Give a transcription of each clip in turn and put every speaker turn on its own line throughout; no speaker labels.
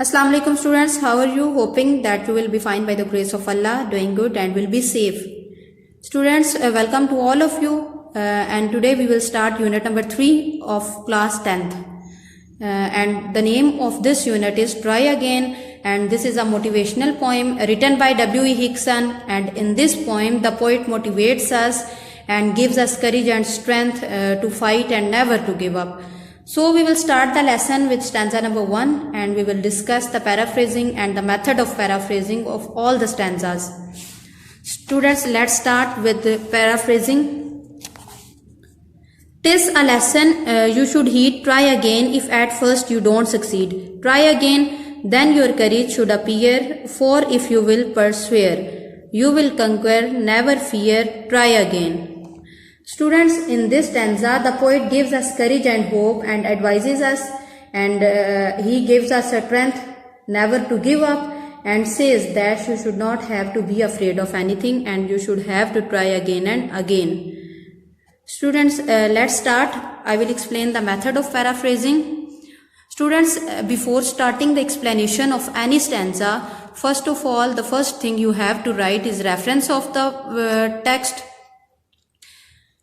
Assalamu alaikum students, how are you? Hoping that you will be fine by the grace of Allah, doing good and will be safe. Students, welcome to all of you and today we will start unit number 3 of class 10th. And the name of this unit is Try Again, and this is a motivational poem written by W.E. Hickson, and in this poem the poet motivates us and gives us courage and strength to fight and never to give up. So we will start the lesson with stanza number 1 and we will discuss the paraphrasing and the method of paraphrasing of all the stanzas. Students, let's start with the paraphrasing. 'Tis a lesson you should heed, try again if at first you don't succeed. Try again, then your courage should appear, for if you will persevere, you will conquer, never fear, try again. Students, in this stanza, the poet gives us courage and hope and advises us, and he gives us a strength never to give up and says that you should not have to be afraid of anything and you should have to try again and again. Students, let's start. I will explain the method of paraphrasing. Students, before starting the explanation of any stanza, first of all, the first thing you have to write is reference of the text.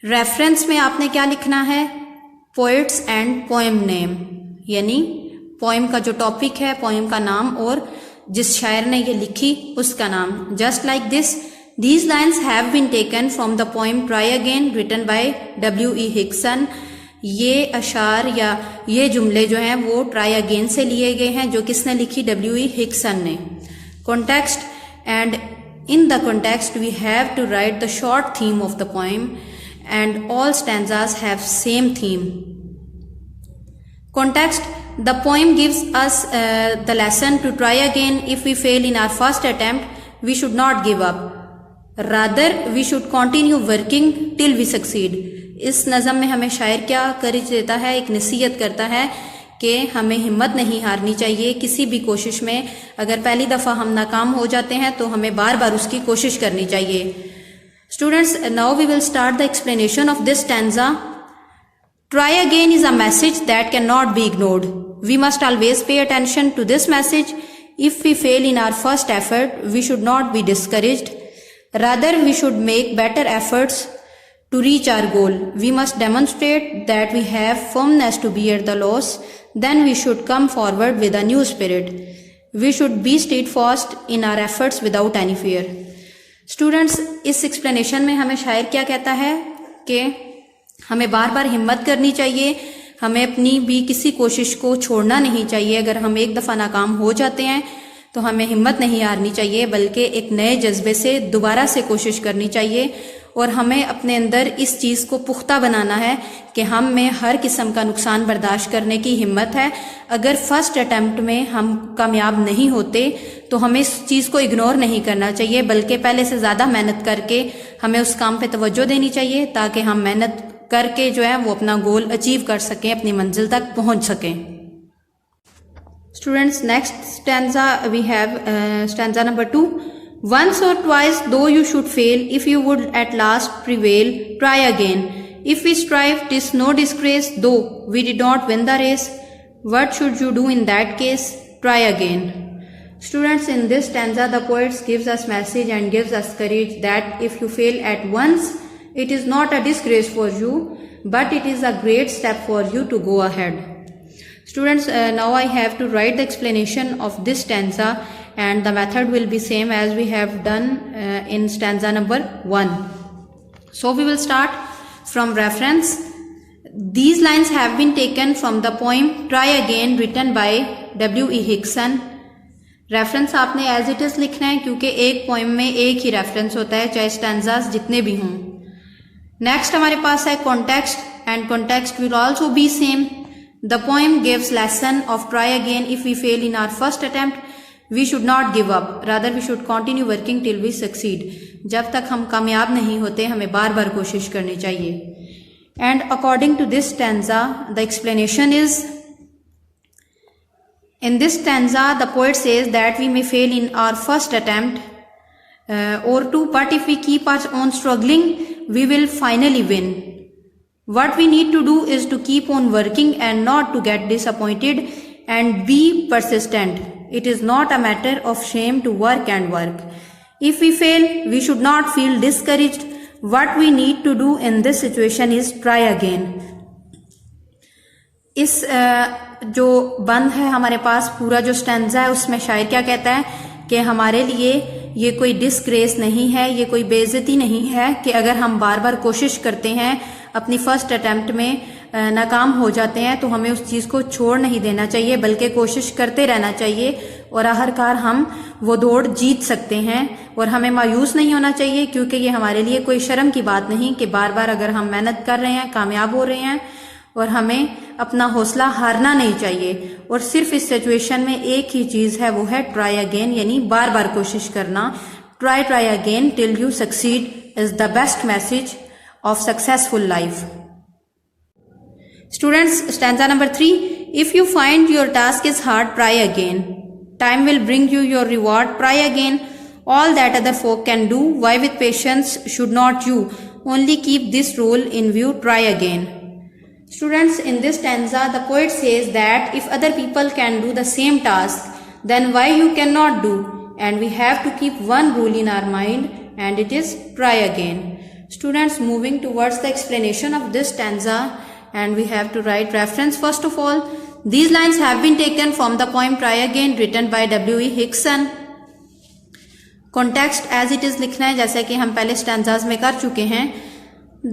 Reference में आपने क्या लिखना है? Poets and poem name, यानी poem का जो topic है, poem का नाम और जिस शायर ने ये लिखी उसका नाम. Just like this, these lines have been taken from the poem Try Again written by W.E. Hickson. ये अशार या ये जुमले जो हैं वो ट्राई अगेन से लिए गए हैं, जो किसने लिखी? W.E. Hickson ने. Context, and in the context we have to write the short theme of the poem, and all stanzas have same theme. Context, the poem gives us the lesson to try again. If we fail in our first attempt, we should not give up. Rather, we should continue working till we succeed. इस नज़म में हमें शायर क्या करेज देता है? एक नसीहत करता है कि हमें हिम्मत नहीं हारनी चाहिए किसी भी कोशिश में. अगर पहली दफ़ा हम नाकाम हो जाते हैं तो हमें बार बार उसकी कोशिश करनी चाहिए. Students, now we will start the explanation of this stanza. Try again is a message that cannot be ignored. We must always pay attention to this message. If we fail in our first effort, we should not be discouraged. Rather, we should make better efforts to reach our goal. We must demonstrate that we have firmness to bear the loss. Then we should come forward with a new spirit. We should be steadfast in our efforts without any fear. Students, इस explanation में हमें शायर क्या कहता है कि हमें बार बार हिम्मत करनी चाहिए, हमें अपनी भी किसी कोशिश को छोड़ना नहीं चाहिए. अगर हम एक दफ़ा नाकाम हो जाते हैं तो हमें हिम्मत नहीं हारनी चाहिए, बल्कि एक नए जज्बे से दोबारा से कोशिश करनी चाहिए. और हमें अपने अंदर इस चीज़ को पुख्ता बनाना है कि हम में हर किस्म का नुकसान बर्दाश्त करने की हिम्मत है. अगर फर्स्ट अटेम्प्ट में हम कामयाब नहीं होते तो हमें इस चीज़ को इग्नोर नहीं करना चाहिए, बल्कि पहले से ज़्यादा मेहनत करके हमें उस काम पे तवज्जो देनी चाहिए, ताकि हम मेहनत करके जो है वो अपना गोल अचीव कर सकें, अपनी मंजिल तक पहुंच सकें. Students, next stanza we have stanza number 2. Once or twice though you should fail, if you would at last prevail, try again. If we strive, 'tis no disgrace, though we did not win the race. What should you do in that case? Try again. Students, in this stanza the poet gives us message and gives us courage that if you fail at once, it is not a disgrace for you, but it is a great step for you to go ahead. Students, now I have to write the explanation of this stanza, and the method will be same as we have done in stanza number 1. So we will start from reference. These lines have been taken from the poem Try Again written by W.E. Hickson. Reference आपने as it is लिखना है, क्योंकि एक poem में एक ही reference होता है, चाहे स्टैंजास जितने भी हों. नेक्स्ट हमारे पास है context, and context will also be same. The poem gives lesson of try again. If we fail in our first attempt, we should not give up, rather we should continue working till we succeed. जब तक हम कामयाब नहीं होते हमें बार बार कोशिश करनी चाहिए. And according to this stanza the explanation is, in this stanza the poet says that we may fail in our first attempt or two, but if we keep on struggling, we will finally win. What we need to do is to keep on working and not to get disappointed and be persistent. It is not a matter of shame to work and work. If we fail, we should not feel discouraged. What we need to do in this situation is try again. इस जो बंद है हमारे पास पूरा जो stanza है उसमें शायर क्या कहता है कि हमारे लिए ये कोई डिसग्रेस नहीं है, ये कोई बेइज्जती नहीं है कि अगर हम बार बार कोशिश करते हैं, अपनी फर्स्ट अटेम्प्ट में नाकाम हो जाते हैं तो हमें उस चीज़ को छोड़ नहीं देना चाहिए, बल्कि कोशिश करते रहना चाहिए और आखिरकार हम वो दौड़ जीत सकते हैं। और हमें मायूस नहीं होना चाहिए, क्योंकि ये हमारे लिए कोई शर्म की बात नहीं कि बार बार अगर हम मेहनत कर रहे हैं, कामयाब हो रहे हैं, और हमें अपना हौसला हारना नहीं चाहिए। और सिर्फ इस सिचुएशन में एक ही चीज़ है, वो है ट्राई अगेन, यानी बार बार कोशिश करना। Try again till you succeed is the best message of successful life. Students, stanza number 3. If you find your task is hard, try again. Time will bring you your reward. Try again. All that other folk can do, why with patience should not you? Only keep this rule in view. Try again. Students, in this stanza, the poet says that if other people can do the same task, then why you cannot do? And we have to keep one rule in our mind, and it is try again. Students, moving towards the explanation of this stanza, and we have to write reference first of all. These lines have been taken from the poem Try Again written by W.E. Hickson. Context as it is लिखना है जैसा कि हम पहले stanzas में कर चुके हैं.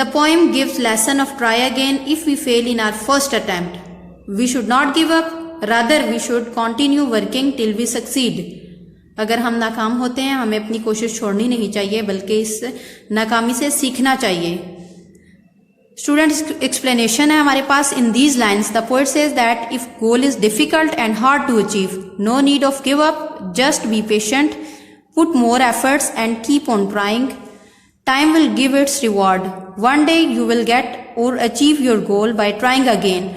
The poem gives lesson of try again if we fail in our first attempt. We should not give up, rather we should continue working till we succeed. अगर हम नाकाम होते हैं हमें अपनी कोशिश छोड़नी नहीं चाहिए, बल्कि इस नाकामी से सीखना चाहिए. स्टूडेंट्स, एक्सप्लेनेशन है हमारे पास. In these lines the poet says that if goal is difficult and hard to achieve, no need of give up, just be patient, put more efforts and keep on trying. Time will give its reward. One day you will get और achieve your goal by trying again.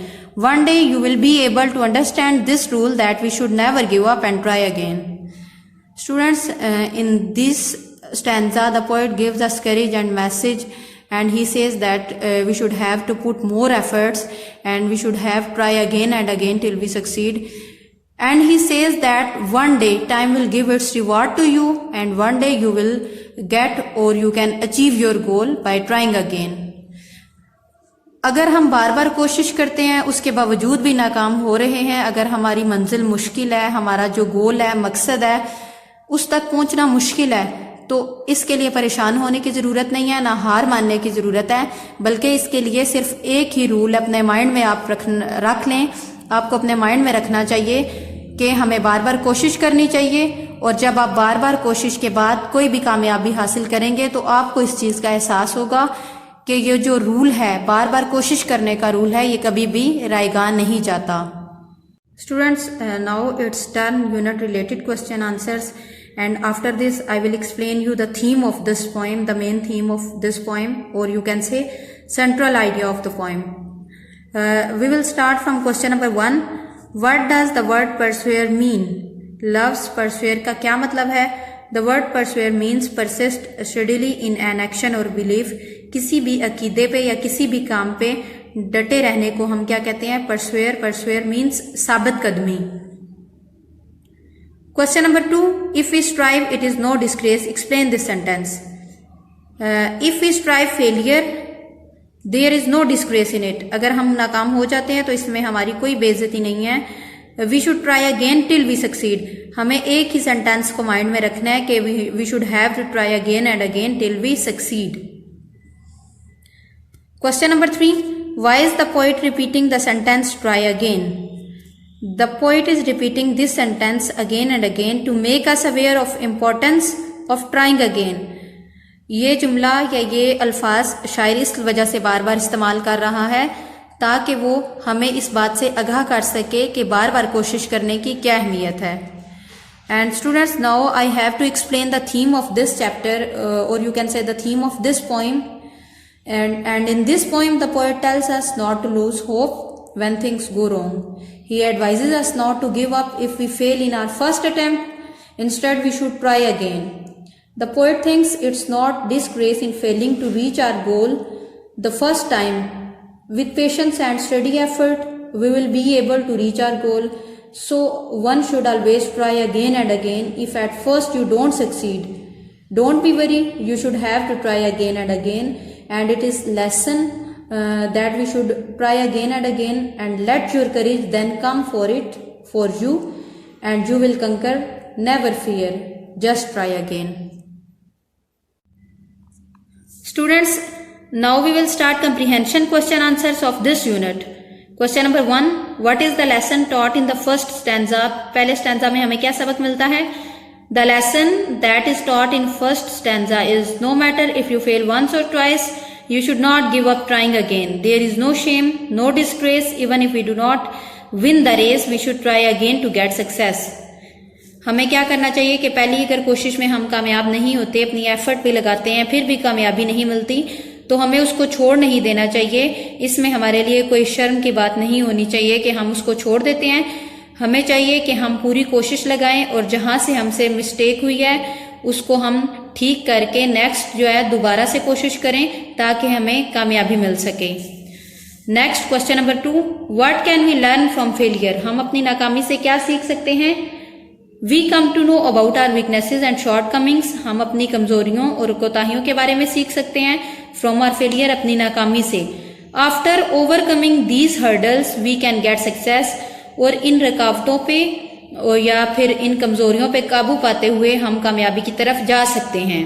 One day you will be able to understand this rule that we should never give up and try again. Students, in this stanza the poet gives us courage and message, and he says that we should have to put more efforts and we should have try again and again till we succeed. And he says that one day time will give its reward to you, and one day you will get or you can achieve your goal by trying again. अगर हम बार बार कोशिश करते हैं उसके बावजूद भी नाकाम हो रहे हैं, अगर हमारी मंजिल मुश्किल है, हमारा जो गोल है, मकसद है, उस तक पहुंचना मुश्किल है, तो इसके लिए परेशान होने की ज़रूरत नहीं है, ना हार मानने की ज़रूरत है, बल्कि इसके लिए सिर्फ एक ही रूल अपने माइंड में आप रख लें. आपको अपने माइंड में रखना चाहिए कि हमें बार बार कोशिश करनी चाहिए, और जब आप बार बार कोशिश के बाद कोई भी कामयाबी हासिल करेंगे तो आपको इस चीज़ का एहसास होगा कि ये जो रूल है, बार बार कोशिश करने का रूल है, ये कभी भी रायगान नहीं जाता. Students, now it's turn unit related question answers, and after this I will explain you the theme of this poem, the main theme of this poem, or you can say central idea of the poem. We will start from question number 1. What does the word persevere mean? लफ्ज persevere का क्या मतलब है? The word persevere means persist steadily in an action or belief. किसी भी अकीदे पे या किसी भी काम पे डटे रहने को हम क्या कहते हैं? persevere. Persevere means साबित कदमी. Question number 2. If we strive, it is no disgrace. Explain this sentence. If we strive failure, there is no disgrace in it. अगर हम नाकाम हो जाते हैं तो इसमें हमारी कोई बेइज्जती नहीं है. We should try again till we succeed. हमें एक ही सेंटेंस को माइंड में रखना है कि we should have to try again and again till we succeed. Question number 3. Why is the poet repeating the sentence try again? The poet is repeating this sentence again and again to make us aware of importance of trying again. ये जुमला या ये अल्फाज शायर इस वजह से बार बार इस्तेमाल कर रहा है ताकि वो हमें इस बात से आगाह कर सके कि बार बार कोशिश करने की क्या अहमियत है. And students, now I have to explain the theme of this chapter, or you can say the theme of this poem. And in this poem the poet tells us not to lose hope when things go wrong. He advises us not to give up if we fail in our first attempt. Instead, we should try again. The poet thinks it's not disgrace in failing to reach our goal the first time. With patience and steady effort, we will be able to reach our goal. So one should always try again and again. If at first you don't succeed, don't be worried. You should have to try again and again. And it is lesson that we should try again and again, and let your courage then come for you, and you will conquer. Never fear. Just try again. Students, now we will start comprehension question answers of this unit. Question number 1. What is the lesson taught in the first stanza? पहले stanza में हमें क्या सबक मिलता है? The lesson that is taught in first stanza is, no matter if you fail once or twice, you should not give up trying again. There is no shame, no disgrace. Even if we do not win the race, we should try again to get success. हमें क्या करना चाहिए कि पहली अगर कोशिश में हम कामयाब नहीं होते, अपनी एफर्ट भी लगाते हैं, फिर भी कामयाबी नहीं मिलती, तो हमें उसको छोड़ नहीं देना चाहिए। इसमें हमारे लिए कोई शर्म की बात नहीं होनी चाहिए कि हम उसको छोड़ देते हैं। हमें चाहिए कि हम पूरी कोशिश लगाएं और जहां से हमसे मिस्टेक हुई है उसको हम ठीक करके नेक्स्ट जो है दोबारा से कोशिश करें, ताकि हमें कामयाबी मिल सके। Next question number 2. What can we learn from failure? हम अपनी नाकामी से क्या सीख सकते हैं? We come to know about our weaknesses and shortcomings. हम अपनी कमजोरियों और कोताहियों के बारे में सीख सकते हैं फ्रॉम आवर फेलियर, अपनी नाकामी से। After overcoming these hurdles we can get success. और इन रुकावटों पे या फिर इन कमजोरियों पे काबू पाते हुए हम कामयाबी की तरफ जा सकते हैं।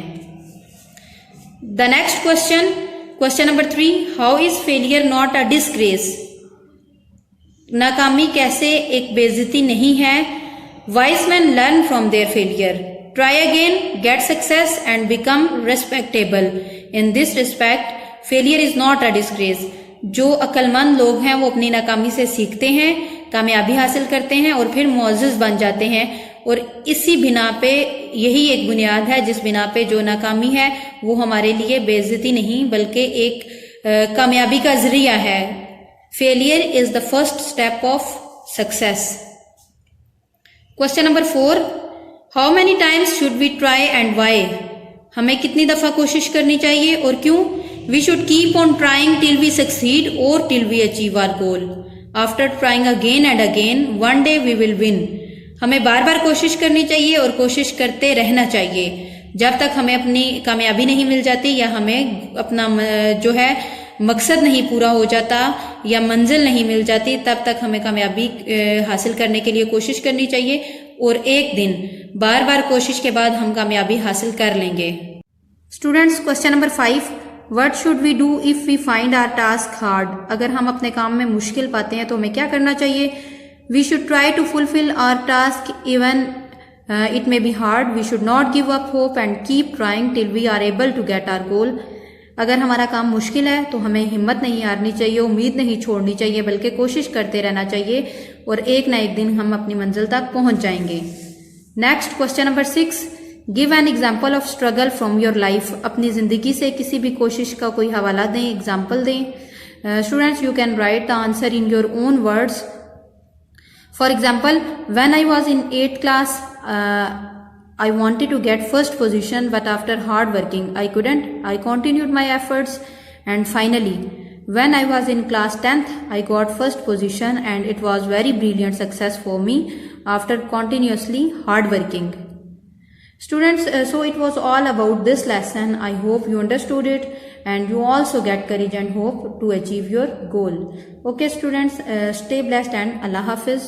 The next question number 3. How is failure not a disgrace? नाकामी कैसे एक बेइज्जती नहीं है? Wise man learn from their failure. Try again, get success and become respectable. In this respect failure is not a disgrace. जो अक्लमंद लोग हैं वो अपनी नाकामी से सीखते हैं, कामयाबी हासिल करते हैं और फिर मुअज़्ज़ज़ बन जाते हैं। और इसी बिना पे, यही एक बुनियाद है जिस बिना पे जो नाकामी है वो हमारे लिए बेइज्जती नहीं बल्कि एक कामयाबी का जरिया है। Failure is the first step of success. Question number 4. How many times should we try and why? हमें कितनी दफा कोशिश करनी चाहिए और क्यों? We should keep on trying till we succeed और till we achieve our goal. After trying again and again one day we will win. हमें बार बार कोशिश करनी चाहिए और कोशिश करते रहना चाहिए। जब तक हमें अपनी कामयाबी नहीं मिल जाती या हमें अपना जो है मकसद नहीं पूरा हो जाता या मंजिल नहीं मिल जाती, तब तक हमें कामयाबी हासिल करने के लिए कोशिश करनी चाहिए और एक दिन बार बार कोशिश के बाद हम कामयाबी हासिल कर लेंगे। Students, question number 5. What should we do if we find our task hard? अगर हम अपने काम में मुश्किल पाते हैं तो हमें क्या करना चाहिए? We should try to fulfill our task even it may be hard. We should not give up hope and keep trying till we are able to get our goal. अगर हमारा काम मुश्किल है तो हमें हिम्मत नहीं हारनी चाहिए, उम्मीद नहीं छोड़नी चाहिए, बल्कि कोशिश करते रहना चाहिए और एक ना एक दिन हम अपनी मंजिल तक पहुंच जाएंगे। Next question number 6. Give an example of struggle from your life. अपनी जिंदगी से किसी भी कोशिश का कोई हवाला दें, एग्जाम्पल दें। Students, you can write the answer in your own words. For example, when I was in 8th class, I wanted to get first position, but after hard working, I couldn't. I continued my efforts, and finally, when I was in class 10th, I got first position, and it was very brilliant success for me after continuously hard working. Students, so it was all about this lesson. I hope you understood it and you also get courage and hope to achieve your goal. Okay students, stay blessed and Allah Hafiz.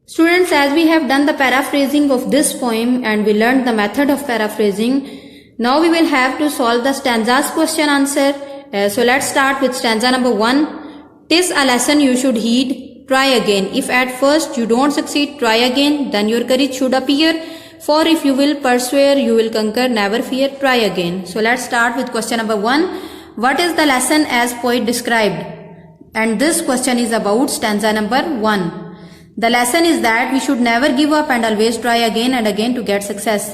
Students, as we have done the paraphrasing of this poem and we learned the method of paraphrasing, now we will have to solve the stanzas question answer. So let's start with stanza number 1. 'Tis a lesson you should heed, try again. If at first you don't succeed, try again, then your courage should appear. For if you will persevere, you will conquer, never fear, try again. So let's start with question number 1. What is the lesson as poet described? And this question is about stanza number 1. The lesson is that we should never give up and always try again and again to get success.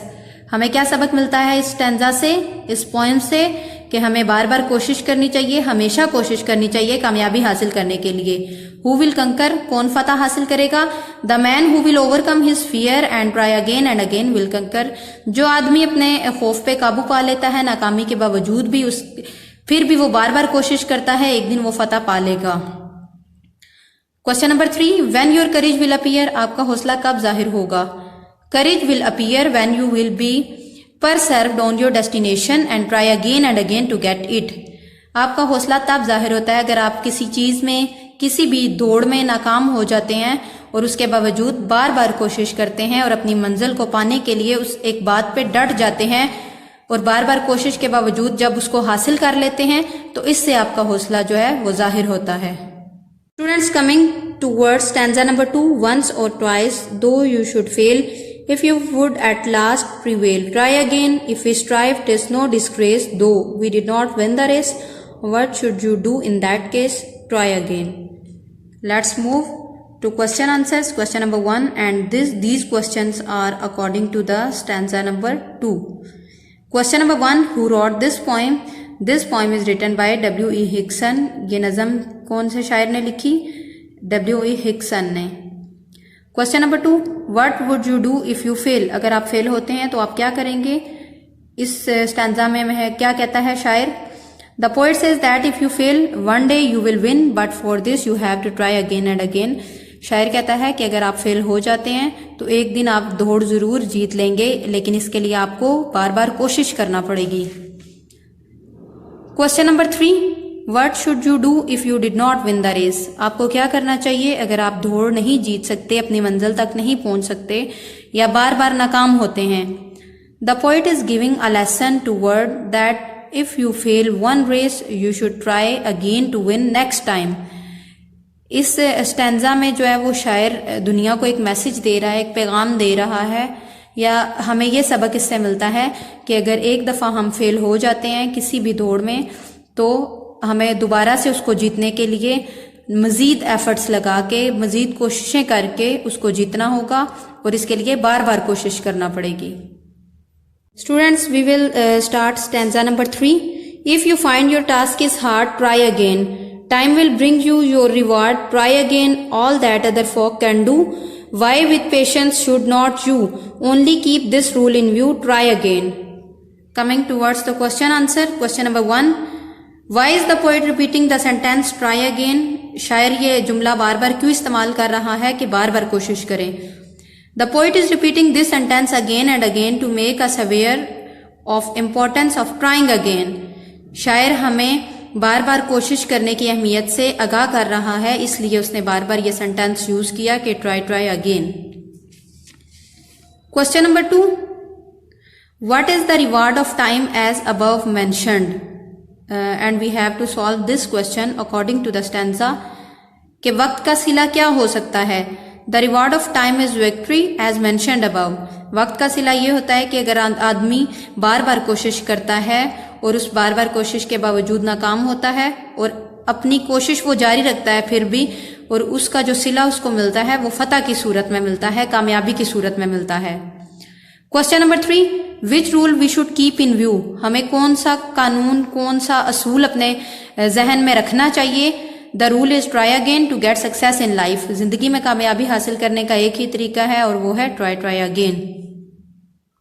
हमें क्या सबक मिलता है इस stanza से, इस poem से, कि हमें बार बार कोशिश करनी चाहिए, हमेशा कोशिश करनी चाहिए कामयाबी हासिल करने के लिए। Who will conquer? कौन फतह हासिल करेगा? The man who will overcome his fear and try again and again will conquer. जो आदमी अपने खौफ पे काबू पा लेता है नाकामी के बावजूद भी फिर भी वो बार बार कोशिश करता है, एक दिन वो फतह पा लेगा। Question number 3, when your courage will appear, आपका हौसला कब जाहिर होगा? Courage will appear when you will be perceived on your destination and try again and again to get it. आपका हौसला तब जाहिर होता है अगर आप किसी चीज में, किसी भी दौड़ में नाकाम हो जाते हैं और उसके बावजूद बार बार कोशिश करते हैं और अपनी मंजिल को पाने के लिए उस एक बात पे डट जाते हैं और बार बार कोशिश के बावजूद जब उसको हासिल कर लेते हैं तो इससे आपका हौसला जो है वो जाहिर होता है। Students, coming towards stanza number 2, once or twice though you should fail if you would at last prevail, try again if we strive, 'tis no disgrace, though we did not win the race, what should you do in that case? Try again. Let's move to question answers. Question number 1, and these questions are according to the stanza number 2. Question number 1, who wrote this poem? This poem is written by W.E. Hickson. ये नज़म कौन से शायर ने लिखी? W.E. Hickson ने। Question number 2, what would you do if you fail, अगर आप फेल होते हैं तो आप क्या करेंगे? इस स्टैंजा में क्या कहता है शायर? The poet says that if you fail one day you will win but for this you have to try again and again. शायर कहता है कि अगर आप फेल हो जाते हैं तो एक दिन आप दौड़ जरूर जीत लेंगे, लेकिन इसके लिए आपको बार बार कोशिश करना पड़ेगी। Question number 3, What should you do if you did not win the race? आपको क्या करना चाहिए अगर आप दौड़ नहीं जीत सकते, अपनी मंजिल तक नहीं पहुंच सकते या बार बार नाकाम होते हैं? The poet is giving a lesson to word that if you fail one race, you should try again to win next time. इस स्टैंजा में जो है वो शायर दुनिया को एक मैसेज दे रहा है, एक पैगाम दे रहा है, या हमें ये सबक इससे मिलता है कि अगर एक दफ़ा हम फेल हो जाते हैं किसी भी दौड़ में तो हमें दोबारा से उसको जीतने के लिए मजीद एफर्ट्स लगा के, मजीद कोशिशें करके उसको जीतना होगा और इसके लिए बार बार कोशिश करना पड़ेगी। Students, we will start stanza number 3। If you find your task is hard, try again, time will bring you your reward, try again, all that other folk can do, why with patience should not you, only keep this rule in view, try again. Coming towards the question answer. Question number 1, Why is the poet repeating the sentence try again? शायर ये जुमला बार बार क्यों इस्तेमाल कर रहा है कि बार बार कोशिश करें? The poet is repeating this sentence again and again to make us aware of importance of trying again. शायर हमें बार बार कोशिश करने की अहमियत से आगाह कर रहा है, इसलिए उसने बार बार ये सेंटेंस यूज किया कि try again. Question number 2, what is the reward of time as above mentioned? And we have to solve this question according to the stanza कि वक्त का सिला क्या हो सकता है? The reward of time is victory as mentioned above. वक्त का सिला ये होता है कि अगर आदमी बार बार कोशिश करता है और उस बार बार कोशिश के बावजूद नाकाम होता है और अपनी कोशिश वो जारी रखता है फिर भी, और उसका जो सिला उसको मिलता है वो फतह की सूरत में मिलता है, कामयाबी की सूरत में मिलता है। Question number 3, which rule we should keep in view, हमें कौन सा कानून, कौन सा असूल अपने जहन में रखना चाहिए? The rule is try again to get success in life, जिंदगी में कामयाबी हासिल करने का एक ही तरीका है और वो है ट्राई अगेन।